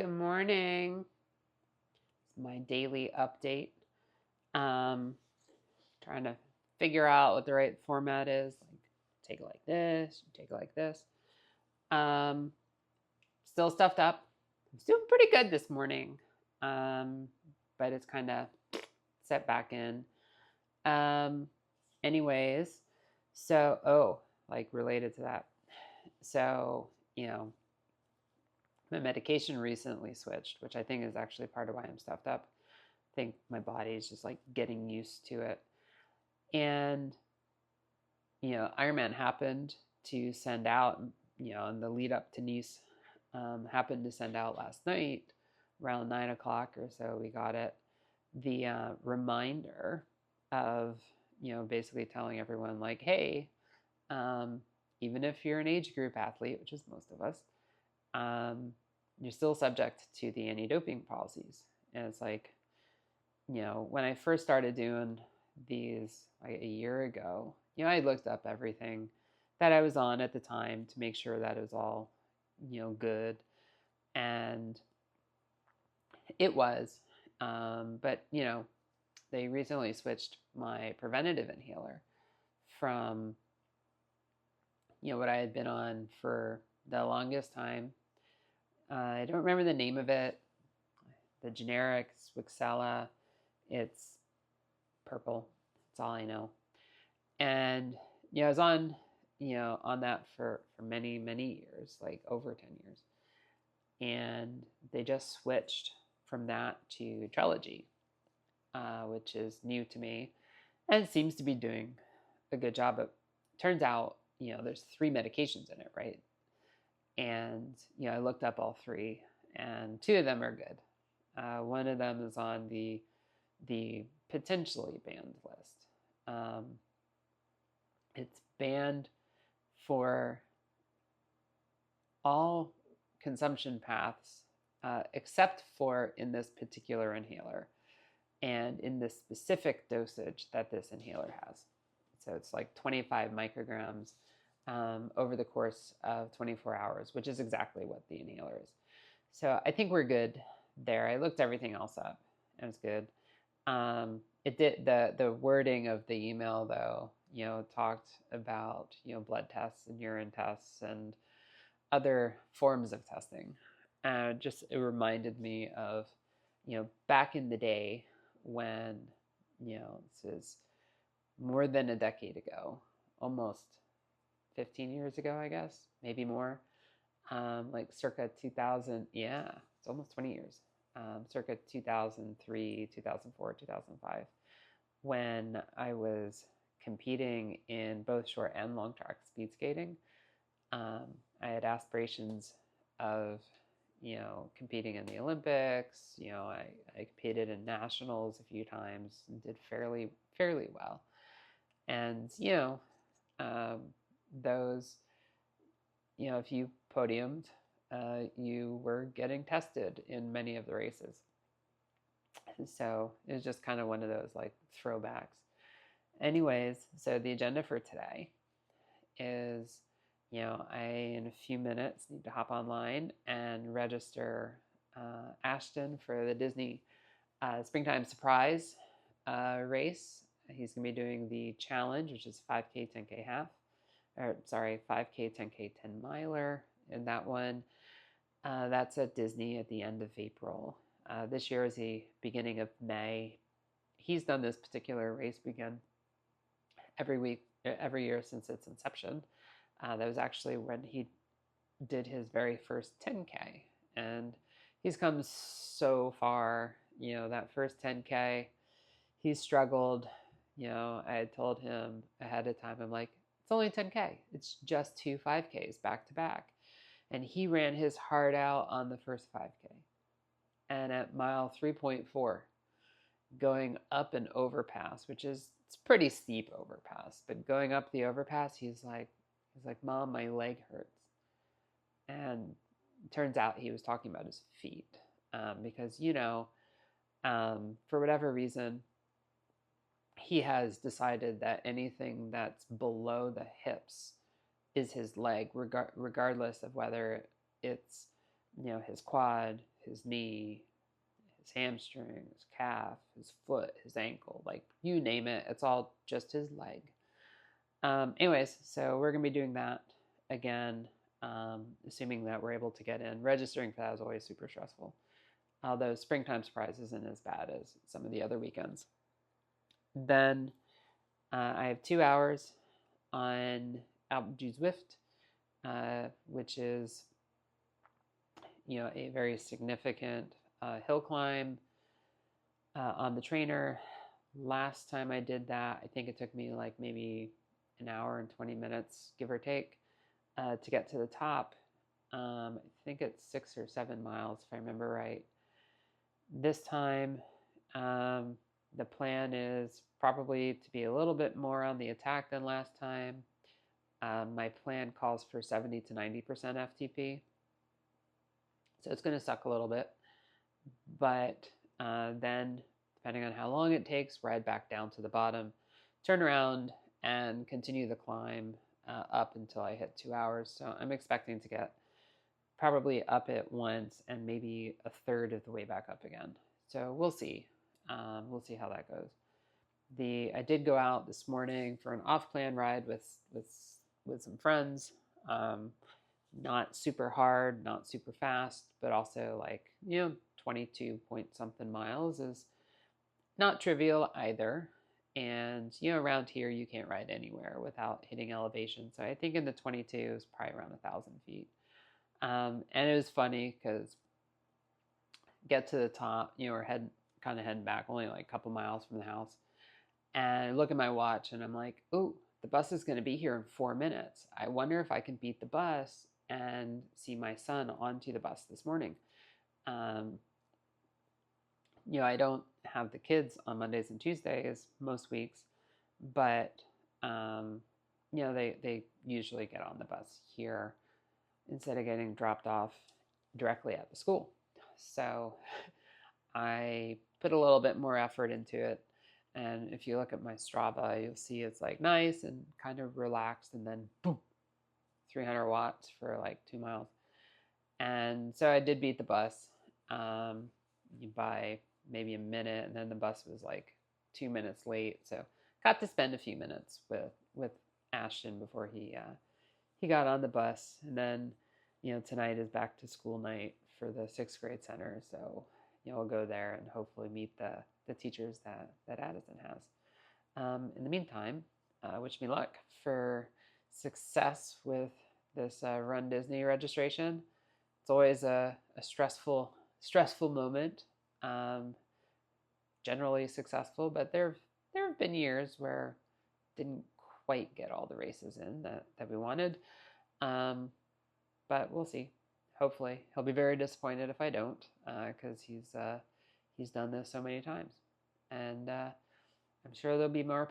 Good morning. It's my daily update. Um, Trying to figure out what the right format is. Like, take it like this, take it like this. Um, Still stuffed up. I'm doing pretty good this morning, um, but it's kind of set back in. Um, Anyways, like related to that. So, you know, my medication recently switched, which I think is actually part of why I'm stuffed up. I think my body is just like getting used to it. And, Ironman happened to send out, in the lead up to Nice, happened to send out last night around 9 o'clock or so. We got it. The reminder of, basically telling everyone, like, hey, um, even if you're an age group athlete, which is most of us, um, you're still subject to the anti doping policies. And it's like, when I first started doing these like a year ago, I looked up everything that I was on at the time to make sure that it was all, good. And it was. But, they recently switched my preventative inhaler from, what I had been on for the longest time. I don't remember the name of it. The generic Swixella. It's purple. That's all I know. And I was on that for many years, like over 10 years. And they just switched from that to Trelegy, which is new to me and seems to be doing a good job. But turns out, there's three medications in it, right? And I looked up all three, and two of them are good. One of them is on the potentially banned list. It's banned for all consumption paths except for in this particular inhaler and in the specific dosage that this inhaler has. So it's like 25 micrograms over the course of 24 hours, which is exactly what the inhaler is. So I think we're good there. I looked everything else up and it's good. It did the wording of the email though, talked about blood tests and urine tests and other forms of testing. Just it reminded me of back in the day when this is more than a decade ago, almost 15 years ago, I guess, maybe more. Like circa 2000, yeah, it's almost 20 years. Circa 2003, 2004, 2005, when I was competing in both short and long track speed skating. I had aspirations of, competing in the Olympics. I competed in nationals a few times and did fairly well. And, um, those, if you podiumed, you were getting tested in many of the races. So it was just kind of one of those like throwbacks. Anyways, so the agenda for today is, I in a few minutes need to hop online and register Ashton for the Disney Springtime Surprise race. He's going to be doing the challenge, which is 5K, 10K half, or sorry, 5K, 10K, 10 miler. And that one, that's at Disney at the end of April. This year is the beginning of May. He's done this particular race weekend every year since its inception. That was actually when he did his very first 10K. And he's come so far. That first 10K, he struggled. I had told him ahead of time, I'm like, it's only 10K. It's just two 5Ks back to back. And he ran his heart out on the first 5K. And at mile 3.4, going up an overpass, which is it's pretty steep overpass, but going up the overpass, he's like, Mom, my leg hurts. And it turns out he was talking about his feet because, for whatever reason, he has decided that anything that's below the hips is his leg, regardless of whether it's his quad, his knee, his hamstring, his calf, his foot, his ankle, like you name it. It's all just his leg. Anyways, so we're going to be doing that again, assuming that we're able to get in. Registering for that is always super stressful. Although Springtime Surprise isn't as bad as some of the other weekends. Then I have 2 hours on Alpe du Zwift, which is a very significant hill climb on the trainer. Last time I did that, I think it took me like maybe an hour and 20 minutes, give or take, to get to the top. I think it's 6 or 7 miles, if I remember right. This time, the plan is probably to be a little bit more on the attack than last time. My plan calls for 70 to 90% FTP. So it's going to suck a little bit. But then, depending on how long it takes, ride back down to the bottom, turn around, and continue the climb up until I hit 2 hours. So I'm expecting to get probably up it once and maybe a third of the way back up again. So we'll see. We'll see how that goes. I did go out this morning for an off-plan ride with some friends. Not super hard, not super fast, but also like 22 point something miles is not trivial either. And around here you can't ride anywhere without hitting elevation. So I think in the 22 is probably around 1,000 feet. And it was funny because get to the top, we're heading back only like a couple miles from the house. And I look at my watch and I'm like, oh, the bus is going to be here in 4 minutes. I wonder if I can beat the bus and see my son onto the bus this morning. I don't have the kids on Mondays and Tuesdays most weeks, but they usually get on the bus here instead of getting dropped off directly at the school. So I put a little bit more effort into it. And if you look at my Strava, you'll see it's like nice and kind of relaxed, and then boom, 300 watts for like 2 miles. And so I did beat the bus by maybe a minute, and then the bus was like 2 minutes late. So got to spend a few minutes with Ashton before he got on the bus. And then tonight is back to school night for the 6th grade center. So we'll go there and hopefully meet the teachers that Addison has. In the meantime, wish me luck for success with this Run Disney registration. It's always a stressful moment. Generally successful, but there have been years where didn't quite get all the races in that we wanted. But we'll see. Hopefully, he'll be very disappointed if I don't, because he's done this so many times, and I'm sure there'll be more